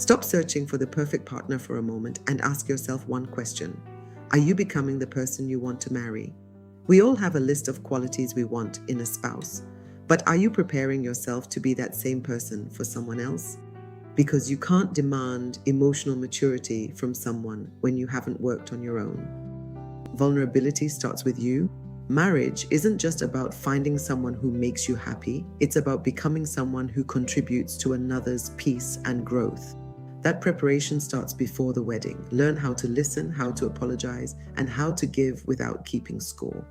Stop searching for the perfect partner for a moment and ask yourself one question. Are you becoming the person you want to marry? We all have a list of qualities we want in a spouse, but are you preparing yourself to be that same person for someone else? Because you can't demand emotional maturity from someone when you haven't worked on your own. Vulnerability starts with you. Marriage isn't just about finding someone who makes you happy, it's about becoming someone who contributes to another's peace and growth. That preparation starts before the wedding. Learn how to listen, how to apologize, and how to give without keeping score.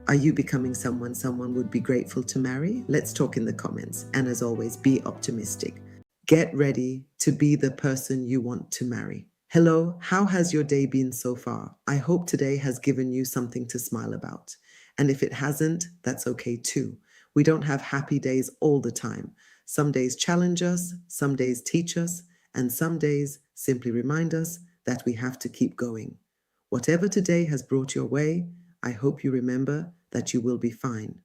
Are you becoming someone would be grateful to marry? Let's talk in the comments. And as always, be optimistic. Get ready to be the person you want to marry. Hello, how has your day been so far? I hope today has given you something to smile about. And if it hasn't, that's okay too. We don't have happy days all the time. Some days challenge us, some days teach us, and some days simply remind us that we have to keep going. Whatever today has brought your way, I hope you remember that you will be fine.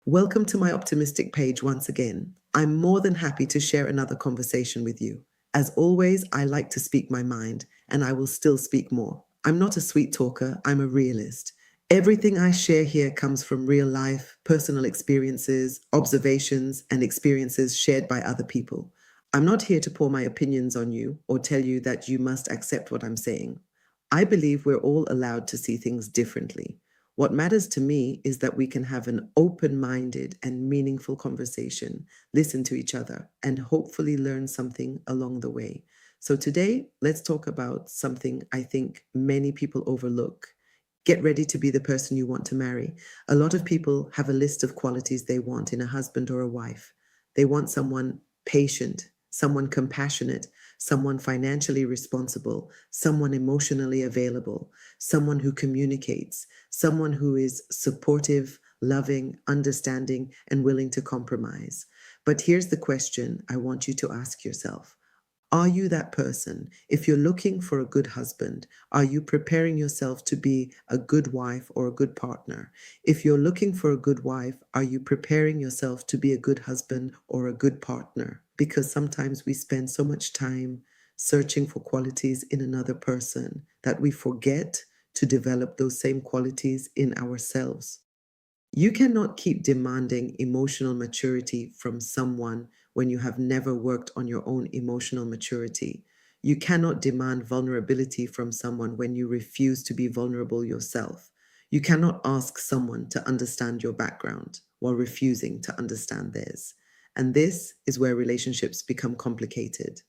Welcome to my optimistic page once again. I'm more than happy to share another conversation with you. As always, I like to speak my mind, and I will still speak more. I'm not a sweet talker, I'm a realist. Everything I share here comes from real life, personal experiences, observations, and experiences shared by other people. I'm not here to pour my opinions on you or tell you that you must accept what I'm saying. I believe we're all allowed to see things differently. What matters to me is that we can have an open minded and meaningful conversation, listen to each other, and hopefully learn something along the way. So, today, let's talk about something I think many people overlook. Get ready to be the person you want to marry. A lot of people have a list of qualities they want in a husband or a wife. They want someone patient, someone compassionate, someone financially responsible, someone emotionally available, someone who communicates, someone who is supportive, loving, understanding, and willing to compromise. But here's the question I want you to ask yourself. Are you that person? If you're looking for a good husband, are you preparing yourself to be a good wife or a good partner? If you're looking for a good wife, are you preparing yourself to be a good husband or a good partner? Because sometimes we spend so much time searching for qualities in another person that we forget to develop those same qualities in ourselves. You cannot keep demanding emotional maturity from someone when you have never worked on your own emotional maturity. You cannot demand vulnerability from someone when you refuse to be vulnerable yourself. You cannot ask someone to understand your background while refusing to understand theirs. And this is where relationships become complicated.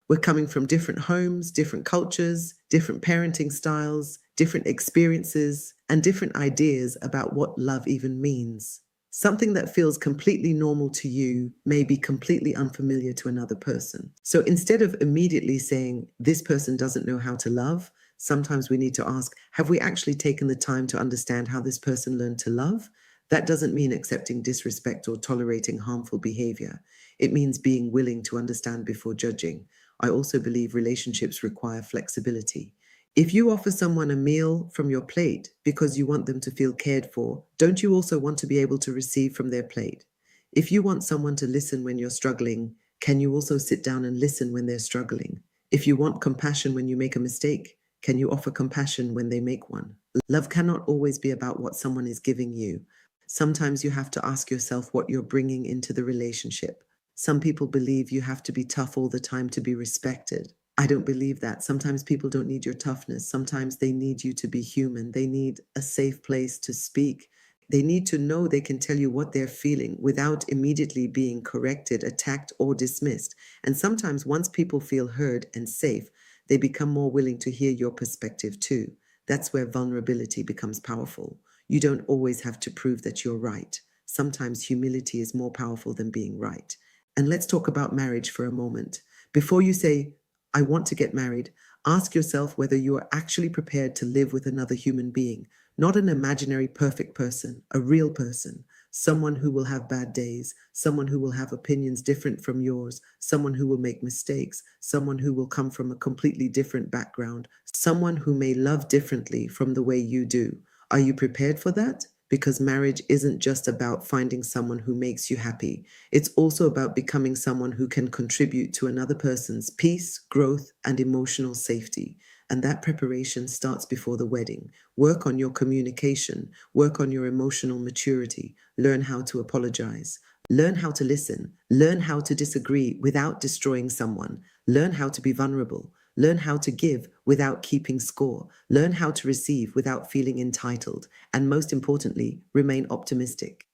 We're coming from different homes, different cultures, different parenting styles, different experiences, and different ideas about what love even means. Something that feels completely normal to you may be completely unfamiliar to another person. So instead of immediately saying, this person doesn't know how to love, sometimes we need to ask, have we actually taken the time to understand how this person learned to love? That doesn't mean accepting disrespect or tolerating harmful behavior. It means being willing to understand before judging. I also believe relationships require flexibility. If you offer someone a meal from your plate because you want them to feel cared for, don't you also want to be able to receive from their plate? If you want someone to listen when you're struggling, can you also sit down and listen when they're struggling? If you want compassion when you make a mistake, can you offer compassion when they make one? Love cannot always be about what someone is giving you. Sometimes you have to ask yourself what you're bringing into the relationship. Some people believe you have to be tough all the time to be respected. I don't believe that. Sometimes people don't need your toughness. Sometimes they need you to be human. They need a safe place to speak. They need to know they can tell you what they're feeling without immediately being corrected, attacked, or dismissed. And sometimes once people feel heard and safe, they become more willing to hear your perspective too. That's where vulnerability becomes powerful. You don't always have to prove that you're right. Sometimes humility is more powerful than being right. And let's talk about marriage for a moment. Before you say, I want to get married, ask yourself whether you are actually prepared to live with another human being, not an imaginary perfect person, a real person, someone who will have bad days, someone who will have opinions different from yours, someone who will make mistakes, someone who will come from a completely different background, someone who may love differently from the way you do. Are you prepared for that? because marriage isn't just about finding someone who makes you happy. It's also about becoming someone who can contribute to another person's peace, growth, and emotional safety. And that preparation starts before the wedding. Work on your communication, work on your emotional maturity, learn how to apologize, learn how to listen, learn how to disagree without destroying someone, learn how to be vulnerable, learn how to give without keeping score, learn how to receive without feeling entitled, and most importantly, remain optimistic.